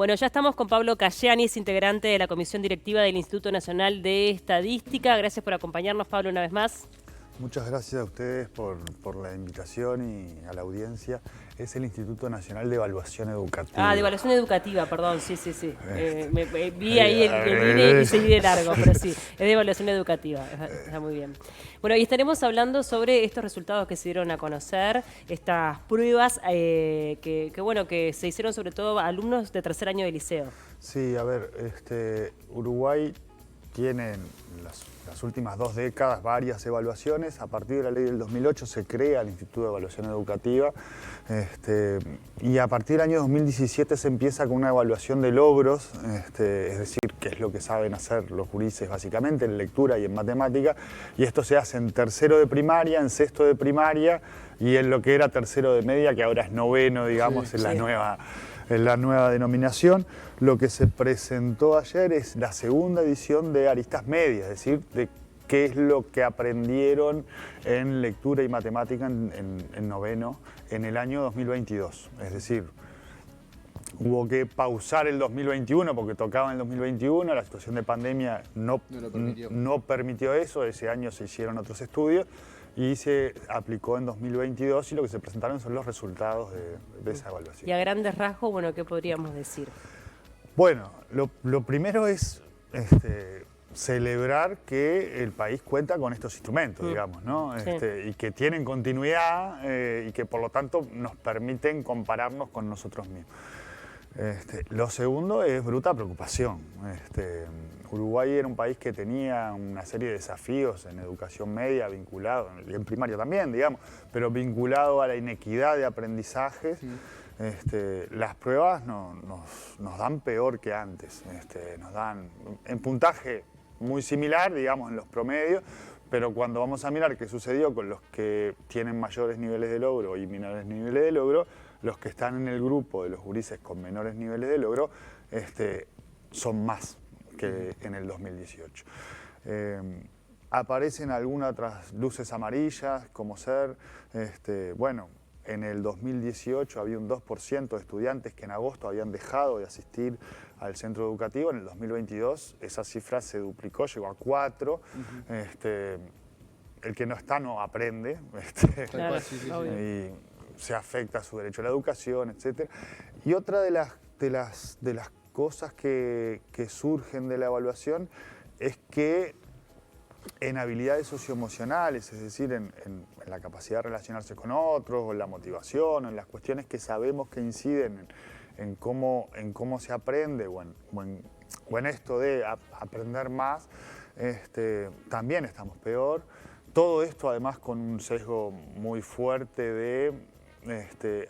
Bueno, ya estamos con Pablo Cayanis, integrante de la Comisión Directiva del Instituto Nacional de Estadística. Gracias por acompañarnos, Pablo, una vez más. Muchas gracias a ustedes por la invitación y a la audiencia. Es el Instituto Nacional de Evaluación Educativa. Ah, de evaluación educativa, perdón, sí. Vi ahí el INE y seguí de largo, pero sí, es de evaluación educativa, está muy bien. Bueno, y estaremos hablando sobre estos resultados que se dieron a conocer, estas pruebas que se hicieron sobre todo a alumnos de tercer año de liceo. Sí, a ver, Uruguay tiene las últimas 2 décadas varias evaluaciones. A partir de la ley del 2008 se crea el Instituto de Evaluación Educativa y a partir del año 2017 se empieza con una evaluación de logros, es decir, qué es lo que saben hacer los gurises básicamente en lectura y en matemática, y esto se hace en tercero de primaria, en sexto de primaria y en lo que era tercero de media, que ahora es noveno, digamos, en la nueva denominación. Lo que se presentó ayer es la segunda edición de Aristas Medias, es decir, de qué es lo que aprendieron en lectura y matemática en noveno en el año 2022. Es decir, hubo que pausar el 2021 porque tocaba en el 2021, la situación de pandemia no permitió eso, ese año se hicieron otros estudios y se aplicó en 2022 y lo que se presentaron son los resultados de esa evaluación. Y a grandes rasgos, bueno, ¿qué podríamos decir? Bueno, lo primero es celebrar que el país cuenta con estos instrumentos, digamos, ¿no? Sí. Y que tienen continuidad y que por lo tanto nos permiten compararnos con nosotros mismos. Lo segundo es bruta preocupación. Uruguay era un país que tenía una serie de desafíos en educación media vinculado, y en primaria también, digamos, pero vinculado a la inequidad de aprendizajes. Sí. Las pruebas nos dan peor que antes, nos dan en puntaje muy similar, digamos, en los promedios, pero cuando vamos a mirar qué sucedió con los que tienen mayores niveles de logro y menores niveles de logro, los que están en el grupo de los gurises con menores niveles de logro son más que en el 2018. Aparecen algunas otras luces amarillas, como ser, bueno, en el 2018 había un 2% de estudiantes que en agosto habían dejado de asistir al centro educativo. En el 2022 esa cifra se duplicó, llegó a 4. El que no está no aprende. Claro, Y se afecta su derecho a la educación, etc. Y otra de las cosas que surgen de la evaluación es que en habilidades socioemocionales, es decir, en la capacidad de relacionarse con otros, o en la motivación, en las cuestiones que sabemos que inciden en cómo se aprende, o en esto de aprender más, también estamos peor. Todo esto además con un sesgo muy fuerte de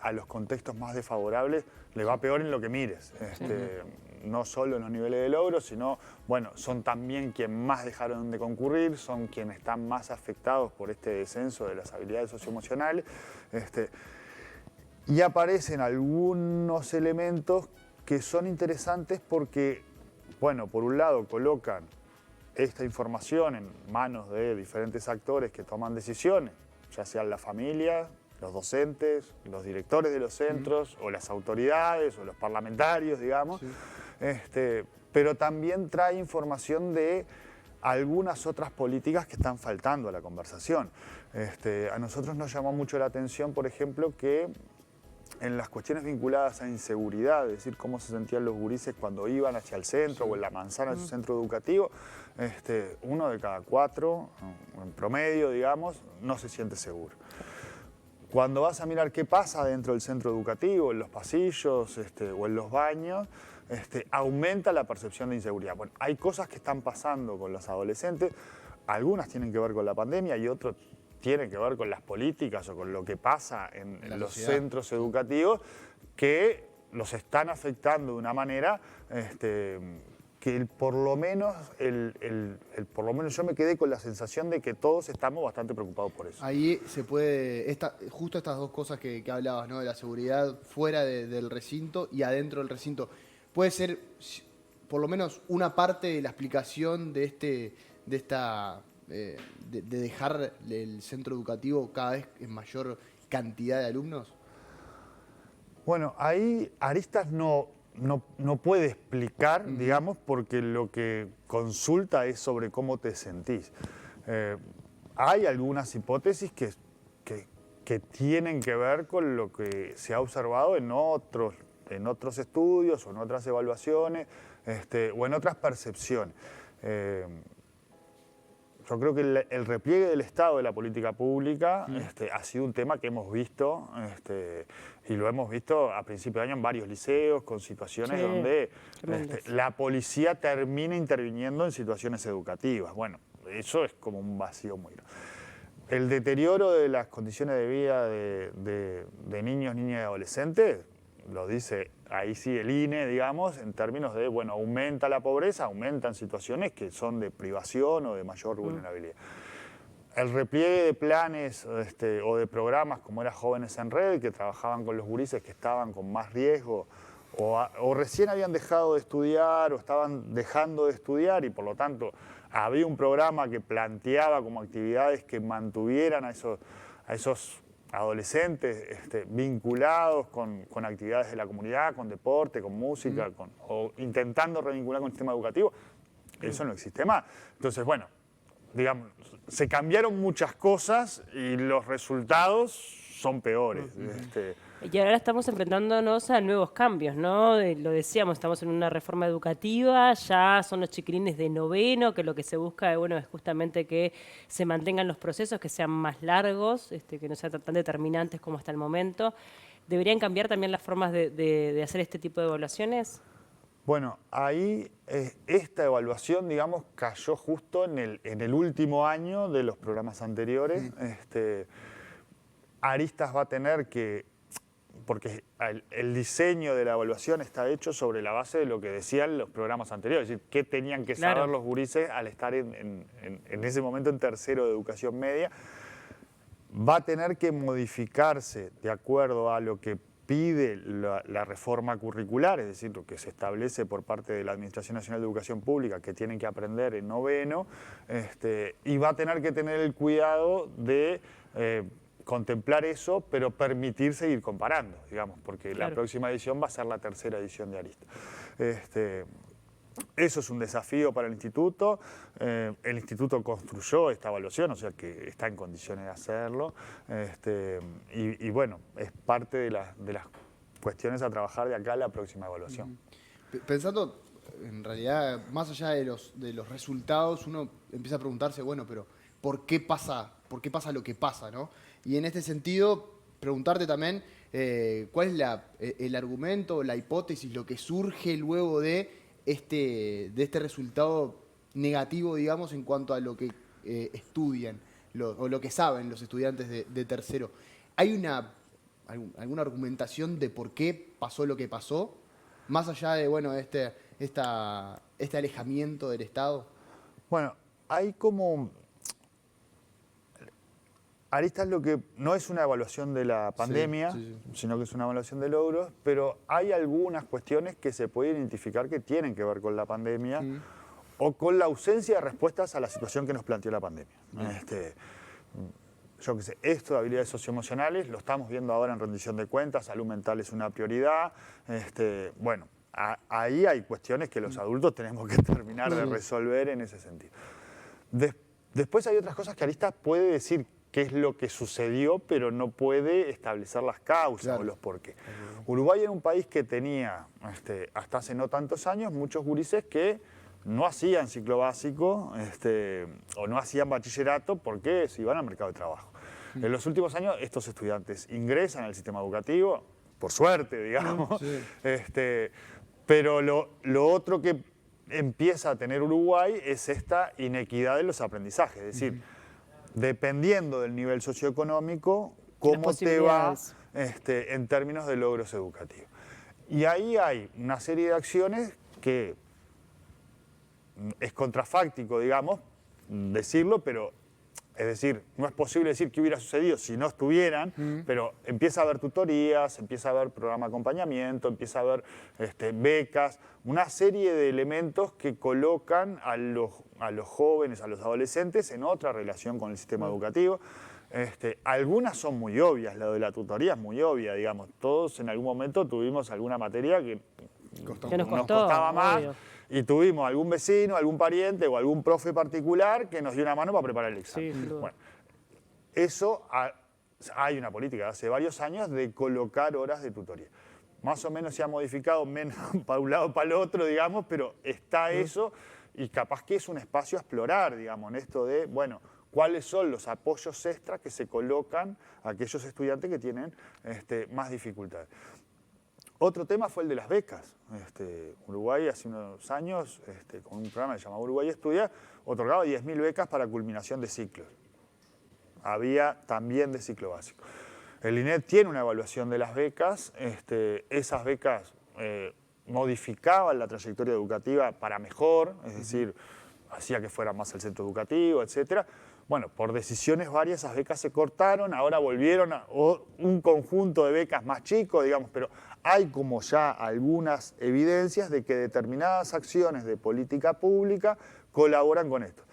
a los contextos más desfavorables le va peor en lo que mires. No solo en los niveles de logro, sino, bueno, son también quienes más dejaron de concurrir, son quienes están más afectados por este descenso de las habilidades socioemocionales. Y aparecen algunos elementos que son interesantes porque, bueno, por un lado colocan esta información en manos de diferentes actores que toman decisiones, ya sean la familia, los docentes, los directores de los centros, o las autoridades, o los parlamentarios, digamos. Sí. Pero también trae información de algunas otras políticas que están faltando a la conversación. A nosotros nos llamó mucho la atención, por ejemplo, que en las cuestiones vinculadas a inseguridad, es decir, cómo se sentían los gurises cuando iban hacia el centro o en la manzana de su centro educativo, 1 de cada 4, en promedio, digamos, no se siente seguro. Cuando vas a mirar qué pasa dentro del centro educativo, en los pasillos o en los baños, aumenta la percepción de inseguridad. Bueno, hay cosas que están pasando con los adolescentes, algunas tienen que ver con la pandemia y otras tienen que ver con las políticas o con lo que pasa en los centros educativos que los están afectando de una manera que por lo menos yo me quedé con la sensación de que todos estamos bastante preocupados por eso. Ahí se puede, justo estas dos cosas que hablabas, ¿no? De la seguridad fuera del recinto y adentro del recinto, puede ser por lo menos una parte de la explicación de dejar el centro educativo cada vez en mayor cantidad de alumnos. Bueno, ahí Aristas no no puede explicar, digamos, porque lo que consulta es sobre cómo te sentís. Hay algunas hipótesis que tienen que ver con lo que se ha observado en otros estudios o en otras evaluaciones o en otras percepciones. Yo creo que el repliegue del Estado de la política pública ha sido un tema que hemos visto y lo hemos visto a principios de año en varios liceos con situaciones donde la policía termina interviniendo en situaciones educativas. Bueno, eso es como un vacío muy grande. El deterioro de las condiciones de vida de niños, niñas y adolescentes, lo dice ahí sí el INE, digamos, en términos de, bueno, aumenta la pobreza, aumentan situaciones que son de privación o de mayor vulnerabilidad. El repliegue de planes o de programas como era Jóvenes en Red, que trabajaban con los gurises que estaban con más riesgo o recién habían dejado de estudiar o estaban dejando de estudiar y por lo tanto había un programa que planteaba como actividades que mantuvieran a esos adolescentes vinculados con actividades de la comunidad, con deporte, con música, o intentando revincular con el sistema educativo, eso no existe más. Entonces, bueno, digamos, se cambiaron muchas cosas y los resultados son peores. Y ahora estamos enfrentándonos a nuevos cambios, ¿no? Lo decíamos, estamos en una reforma educativa, ya son los chiquilines de noveno, que lo que se busca bueno, es justamente que se mantengan los procesos, que sean más largos, que no sean tan determinantes como hasta el momento. ¿Deberían cambiar también las formas de hacer este tipo de evaluaciones? Bueno, ahí esta evaluación, digamos, cayó justo en el último año de los programas anteriores. Aristas va a tener que, porque el diseño de la evaluación está hecho sobre la base de lo que decían los programas anteriores, es decir, qué tenían que saber los gurises al estar en ese momento en tercero de educación media. Va a tener que modificarse de acuerdo a lo que pide la reforma curricular, es decir, lo que se establece por parte de la Administración Nacional de Educación Pública, que tienen que aprender en noveno, y va a tener que tener el cuidado de contemplar eso, pero permitir seguir comparando, digamos, porque la próxima edición va a ser la tercera edición de Arista. Eso es un desafío para el instituto. El instituto construyó esta evaluación, o sea que está en condiciones de hacerlo. Y bueno, es parte de las cuestiones a trabajar de acá a la próxima evaluación. Pensando, en realidad, más allá de los resultados, uno empieza a preguntarse, bueno, pero ¿por qué pasa lo que pasa, ¿no? Y en este sentido, preguntarte también cuál es el argumento, la hipótesis, lo que surge luego de este resultado negativo, digamos, en cuanto a lo que estudian o lo que saben los estudiantes de tercero. ¿Hay alguna argumentación de por qué pasó lo que pasó? Más allá de, bueno, este alejamiento del Estado. Bueno, hay como... Aristas lo que no es una evaluación de la pandemia, sino que es una evaluación de logros, pero hay algunas cuestiones que se pueden identificar que tienen que ver con la pandemia o con la ausencia de respuestas a la situación que nos planteó la pandemia. Yo qué sé, esto de habilidades socioemocionales lo estamos viendo ahora en rendición de cuentas, salud mental es una prioridad. Bueno, ahí hay cuestiones que los adultos tenemos que terminar de resolver en ese sentido. Después hay otras cosas que Aristas puede decir qué es lo que sucedió, pero no puede establecer las causas o los porqués. Uruguay era un país que tenía, hasta hace no tantos años, muchos gurises que no hacían ciclo básico o no hacían bachillerato porque se iban al mercado de trabajo. En los últimos años estos estudiantes ingresan al sistema educativo, por suerte, digamos, pero lo otro que empieza a tener Uruguay es esta inequidad de los aprendizajes, es decir, dependiendo del nivel socioeconómico, cómo te va en términos de logros educativos. Y ahí hay una serie de acciones que es contrafáctico, digamos, decirlo, pero es decir, no es posible decir qué hubiera sucedido si no estuvieran, pero empieza a haber tutorías, empieza a haber programa de acompañamiento, empieza a haber becas, una serie de elementos que colocan a los jóvenes, a los adolescentes en otra relación con el sistema educativo. Algunas son muy obvias, la de la tutoría es muy obvia, digamos. Todos en algún momento tuvimos alguna materia que Que nos costó, costaba más. obvio. Y tuvimos algún vecino, algún pariente o algún profe particular que nos dio una mano para preparar el examen. Sí, sin duda. Bueno, eso hay una política de hace varios años de colocar horas de tutoría. Más o menos se ha modificado menos para un lado o para el otro, digamos, pero está eso y capaz que es un espacio a explorar, digamos, en esto de, bueno, cuáles son los apoyos extra que se colocan a aquellos estudiantes que tienen más dificultades. Otro tema fue el de las becas. Uruguay hace unos años, con un programa que se llama Uruguay Estudia, otorgaba 10.000 becas para culminación de ciclos. Había también de ciclo básico. El INED tiene una evaluación de las becas. Esas becas modificaban la trayectoria educativa para mejor, es decir, hacía que fuera más el centro educativo, etc. Bueno, por decisiones varias esas becas se cortaron, ahora volvieron a un conjunto de becas más chico, digamos, pero hay como ya algunas evidencias de que determinadas acciones de política pública colaboran con esto.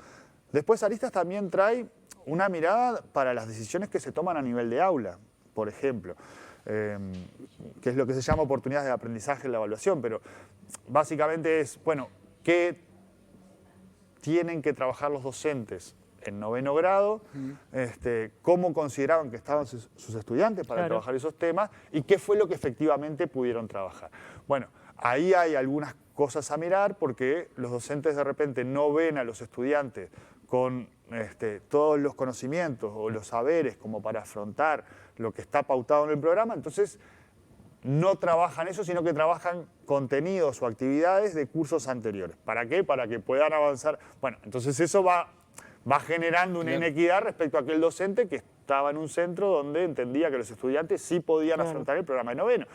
Después Aristas también trae una mirada para las decisiones que se toman a nivel de aula, por ejemplo, que es lo que se llama oportunidades de aprendizaje en la evaluación, pero básicamente es, bueno, ¿qué tienen que trabajar los docentes en 9º grado? ¿Cómo consideraban que estaban sus estudiantes para trabajar esos temas? ¿Y qué fue lo que efectivamente pudieron trabajar? Bueno, ahí hay algunas cosas a mirar porque los docentes de repente no ven a los estudiantes con todos los conocimientos o los saberes como para afrontar lo que está pautado en el programa, entonces no trabajan eso, sino que trabajan contenidos o actividades de cursos anteriores. ¿Para qué? Para que puedan avanzar. Bueno, entonces eso va generando una inequidad respecto a aquel docente que estaba en un centro donde entendía que los estudiantes sí podían afrontar el programa de 9º.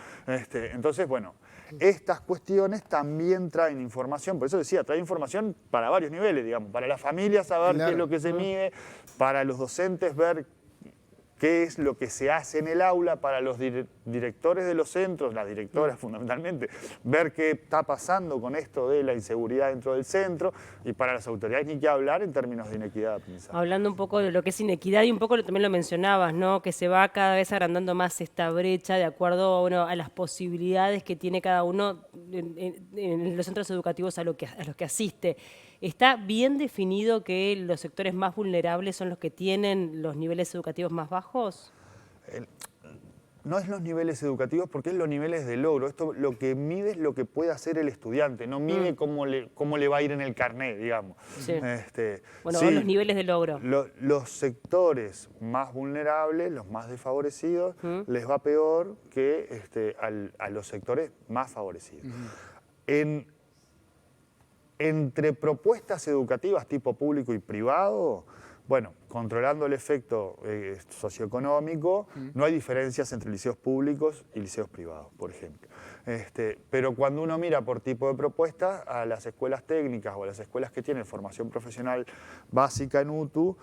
Entonces, bueno, estas cuestiones también traen información, por eso decía, trae información para varios niveles, digamos, para la familia saber qué es lo que se mide, para los docentes ver qué es lo que se hace en el aula, para los directores de los centros, las directoras fundamentalmente, ver qué está pasando con esto de la inseguridad dentro del centro, y para las autoridades ni qué hablar en términos de inequidad de aprendizaje. Hablando un poco de lo que es inequidad y un poco también lo mencionabas, ¿no? Que se va cada vez agrandando más esta brecha de acuerdo a las posibilidades que tiene cada uno en los centros educativos a los que asiste. ¿Está bien definido que los sectores más vulnerables son los que tienen los niveles educativos más bajos? No es los niveles educativos porque es los niveles de logro. Esto lo que mide es lo que puede hacer el estudiante, no mide cómo le va a ir en el carnet, digamos. Sí. Bueno, sí, los niveles de logro. Los sectores más vulnerables, los más desfavorecidos, les va peor que a los sectores más favorecidos. Entre propuestas educativas tipo público y privado, bueno, controlando el efecto socioeconómico, no hay diferencias entre liceos públicos y liceos privados, por ejemplo. Pero cuando uno mira por tipo de propuesta, a las escuelas técnicas o a las escuelas que tienen formación profesional básica en UTU,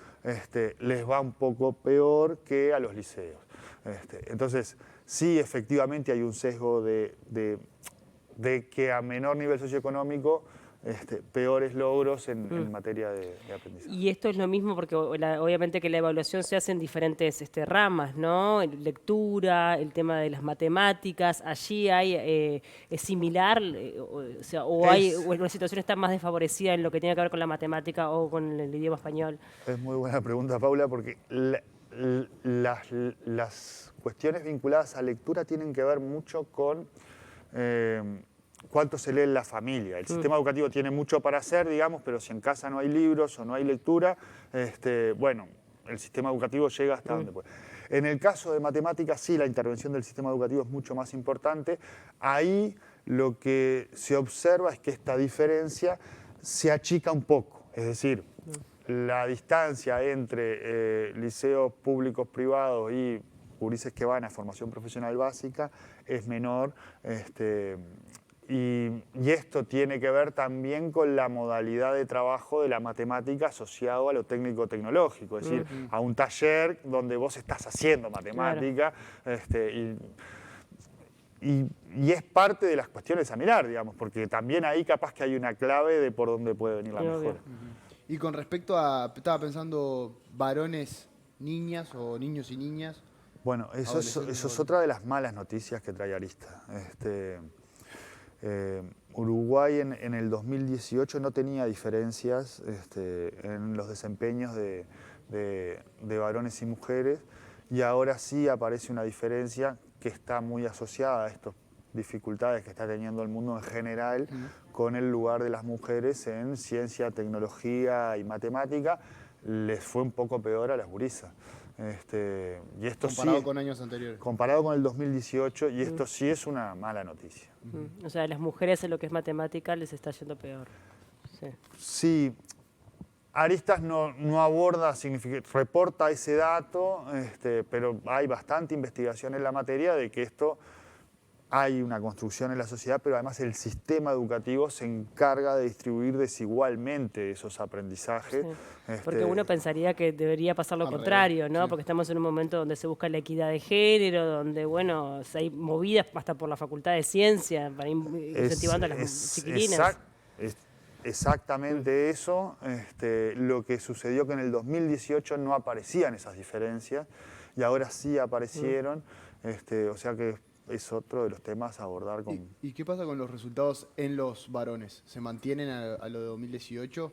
les va un poco peor que a los liceos. Entonces, sí, efectivamente hay un sesgo de que a menor nivel socioeconómico peores logros en materia de aprendizaje. Y esto es lo mismo porque obviamente que la evaluación se hace en diferentes ramas, ¿no? Lectura, el tema de las matemáticas, allí hay, es similar, o la situación está más desfavorecida en lo que tiene que ver con la matemática o con el idioma español. Es muy buena pregunta, Paula, porque las cuestiones vinculadas a lectura tienen que ver mucho con cuánto se lee en la familia. El sistema educativo tiene mucho para hacer, digamos, pero si en casa no hay libros o no hay lectura, bueno, el sistema educativo llega hasta donde puede. En el caso de matemáticas, sí, la intervención del sistema educativo es mucho más importante. Ahí lo que se observa es que esta diferencia se achica un poco. Es decir, la distancia entre liceos públicos privados y gurises que van a formación profesional básica es menor. Y esto tiene que ver también con la modalidad de trabajo de la matemática asociado a lo técnico-tecnológico, es decir, a un taller donde vos estás haciendo matemática, y es parte de las cuestiones a mirar, digamos, porque también ahí capaz que hay una clave de por dónde puede venir la mejora. Y con respecto a, estaba pensando, varones, niñas o niños y niñas. Bueno, eso es otra de las malas noticias que trae Aristas. Uruguay en el 2018 no tenía diferencias en los desempeños de varones y mujeres, y ahora sí aparece una diferencia que está muy asociada a estas dificultades que está teniendo el mundo en general con el lugar de las mujeres en ciencia, tecnología y matemática. Les fue un poco peor a las gurisas. Y esto Comparado sí, con años anteriores. comparado con el 2018, y esto sí es una mala noticia. O sea, a las mujeres en lo que es matemática les está yendo peor. Sí. Sí, Aristas no aborda, reporta ese dato, pero hay bastante investigación en la materia de que esto hay una construcción en la sociedad, pero además el sistema educativo se encarga de distribuir desigualmente esos aprendizajes. Sí. Porque uno pensaría que debería pasar lo contrario, ¿no? sí. Porque estamos en un momento donde se busca la equidad de género, donde, bueno, hay movidas hasta por la Facultad de Ciencia para incentivando a las chiquilinas. Exactamente eso. Lo que sucedió que en el 2018 no aparecían esas diferencias y ahora sí aparecieron. O sea que es otro de los temas a abordar con... ¿Y qué pasa con los resultados en los varones? ¿Se mantienen a lo de 2018?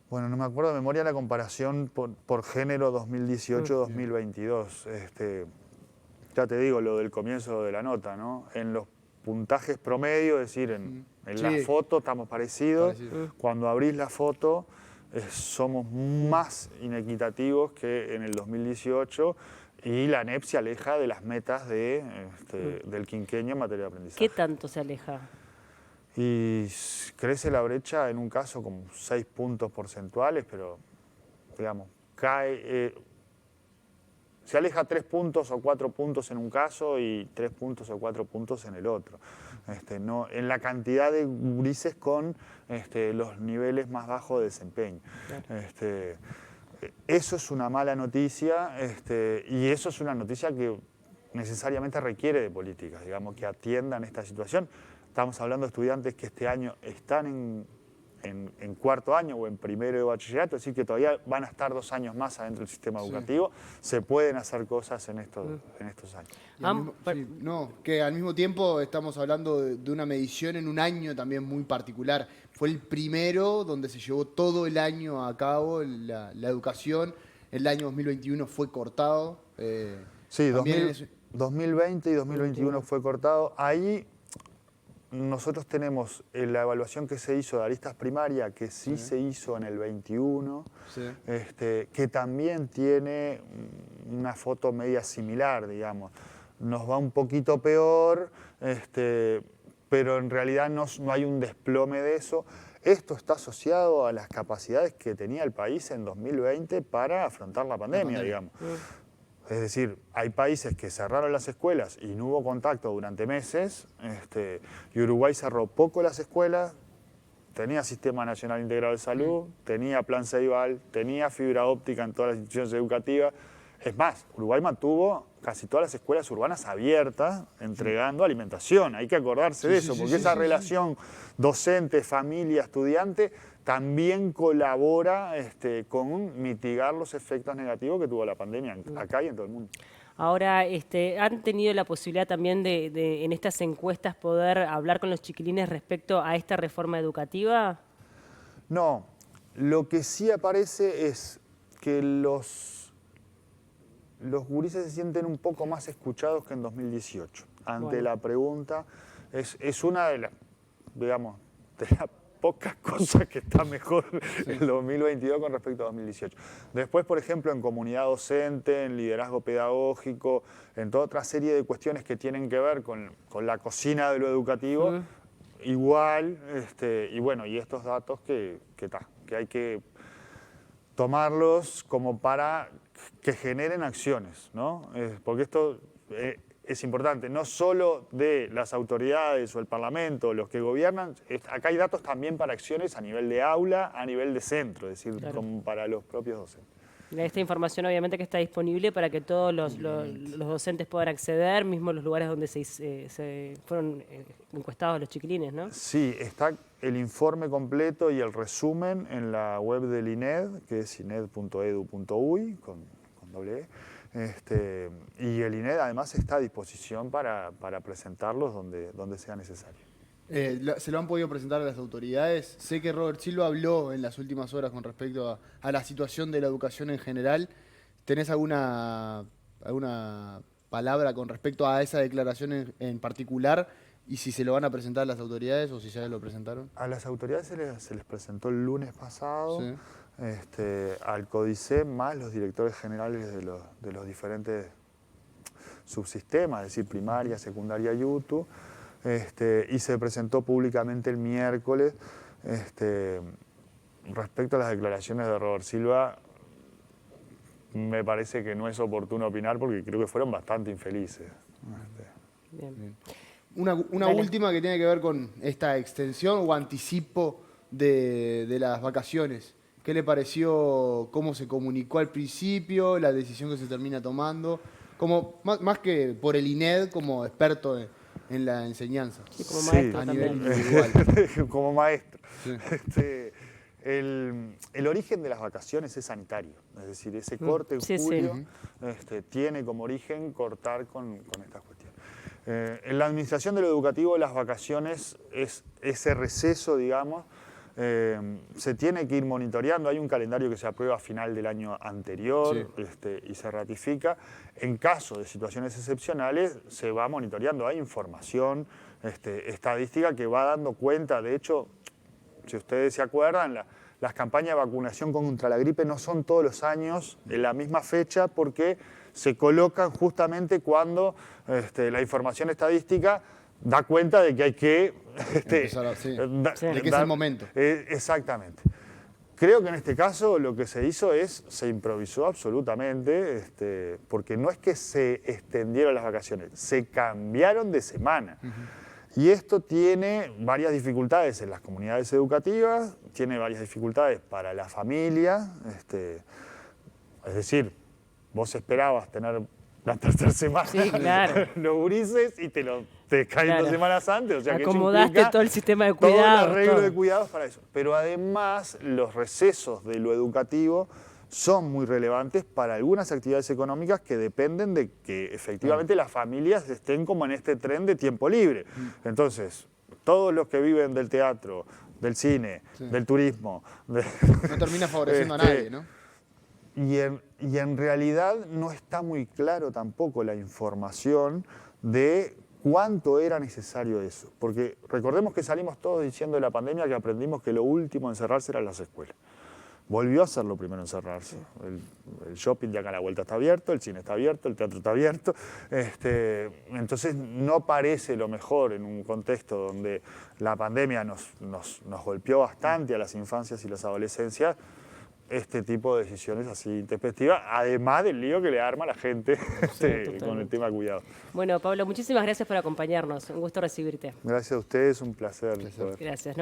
Bueno, no me acuerdo de memoria la comparación por género 2018-2022. Ya te digo, lo del comienzo de la nota, ¿no? En los puntajes promedio, es decir, en la foto estamos parecidos. Cuando abrís la foto, somos más inequitativos que en el 2018. Y la ANEP se aleja de las metas del quinquenio en materia de aprendizaje. ¿Qué tanto se aleja? Y crece la brecha en un caso con 6 puntos porcentuales, pero digamos, se aleja 3 puntos o 4 puntos en un caso y 3 puntos o 4 puntos en el otro. No, en la cantidad de gurises con los niveles más bajos de desempeño. Claro. Eso es una mala noticia y eso es una noticia que necesariamente requiere de políticas, digamos, que atiendan esta situación. Estamos hablando de estudiantes que este año están en cuarto año o en primero de bachillerato, es decir, que todavía van a estar 2 años más adentro del sistema educativo. Se pueden hacer cosas en estos años. Que al mismo tiempo estamos hablando de una medición en un año también muy particular. Fue el primero donde se llevó todo el año a cabo la educación. El año 2021 fue cortado. Sí, 2020 y 2021 fue cortado. Ahí nosotros tenemos la evaluación que se hizo de aristas primaria, que sí se hizo en el 21, que también tiene una foto media similar, digamos. Nos va un poquito peor, pero en realidad no hay un desplome de eso. Esto está asociado a las capacidades que tenía el país en 2020 para afrontar la pandemia, digamos. Es decir, hay países que cerraron las escuelas y no hubo contacto durante meses, y Uruguay cerró poco las escuelas, tenía Sistema Nacional Integrado de Salud, tenía Plan Ceibal, tenía fibra óptica en todas las instituciones educativas. Es más, Uruguay mantuvo casi todas las escuelas urbanas abiertas, entregando alimentación. Hay que acordarse de eso, porque esa relación docente, familia, estudiante también colabora con mitigar los efectos negativos que tuvo la pandemia acá y en todo el mundo. Ahora, ¿han tenido la posibilidad también de en estas encuestas poder hablar con los chiquilines respecto a esta reforma educativa? No, lo que sí aparece es que los gurises se sienten un poco más escuchados que en 2018. Ante la pregunta, es una de las, digamos, de las pocas cosas que está mejor el 2022 con respecto a 2018. Después, por ejemplo, en comunidad docente, en liderazgo pedagógico, en toda otra serie de cuestiones que tienen que ver con la cocina de lo educativo, igual, y bueno, y estos datos que hay que tomarlos como para que generen acciones, ¿no? Porque esto es importante, no solo de las autoridades o el Parlamento, los que gobiernan, acá hay datos también para acciones a nivel de aula, a nivel de centro, es decir, como para los propios docentes. Esta información obviamente que está disponible para que todos los docentes puedan acceder, mismo los lugares donde se fueron encuestados los chiquilines, ¿no? Sí, está el informe completo y el resumen en la web del INED, que es ined.edu.uy, con doble E. Y el INED además está a disposición para presentarlos donde sea necesario. ¿Se lo han podido presentar a las autoridades? Sé que Robert Silva habló en las últimas horas con respecto a la situación de la educación en general. ¿Tenés alguna palabra con respecto a esa declaración en particular? ¿Y si se lo van a presentar a las autoridades o si ya lo presentaron? A las autoridades se les presentó el lunes pasado, Sí. al CODICET más los directores generales de los diferentes subsistemas, es decir, primaria, secundaria y UTU, y se presentó públicamente el miércoles. Respecto a las declaraciones de Robert Silva, me parece que no es oportuno opinar porque creo que fueron bastante infelices. Bien. Una Dale. última que tiene que ver con esta extensión o anticipo de las vacaciones. ¿Qué le pareció? ¿Cómo se comunicó al principio? ¿La decisión que se termina tomando? Más que por el INED como experto en la enseñanza. Sí, como Sí. maestro A también. nivel individual. Como maestro. Sí. El origen de las vacaciones es sanitario, es decir, ese corte en Sí, sí. julio tiene como origen cortar con estas cuestiones. En la administración de lo educativo, las vacaciones es ese receso, digamos, se tiene que ir monitoreando. Hay un calendario que se aprueba a final del año anterior y se ratifica. En caso de situaciones excepcionales, se va monitoreando. Hay información estadística que va dando cuenta. De hecho, si ustedes se acuerdan, las campañas de vacunación contra la gripe no son todos los años en la misma fecha porque se colocan justamente cuando la información estadística da cuenta de que hay que... Empezar de que es el momento. Exactamente. Creo que en este caso lo que se hizo se improvisó absolutamente, porque no es que se extendieron las vacaciones, se cambiaron de semana. Y esto tiene varias dificultades en las comunidades educativas, tiene varias dificultades para la familia. Es decir, vos esperabas tener la tercera semana, Sí, claro. los gurises, y te caen Claro. 2 semanas antes. O sea, que eso Acomodaste implica todo el sistema de todo cuidado. el arreglo todo. de cuidados para eso. Pero además, los recesos de lo educativo son muy relevantes para algunas actividades económicas que dependen de que efectivamente las familias estén como en este tren de tiempo libre. Entonces, todos los que viven del teatro, del cine, del turismo... No termina favoreciendo a nadie, ¿no? Y en realidad no está muy claro tampoco la información de cuánto era necesario eso. Porque recordemos que salimos todos diciendo de la pandemia que aprendimos que lo último en cerrarse eran las escuelas. Volvió a ser lo primero en cerrarse. El shopping de acá a la vuelta está abierto, el cine está abierto, el teatro está abierto. Entonces no parece lo mejor en un contexto donde la pandemia nos golpeó bastante a las infancias y las adolescencias, este tipo de decisiones así intempestivas, además del lío que le arma a la gente con el tema cuidado. Bueno, Pablo, muchísimas gracias por acompañarnos. Un gusto recibirte. Gracias a ustedes, un placer. Gracias.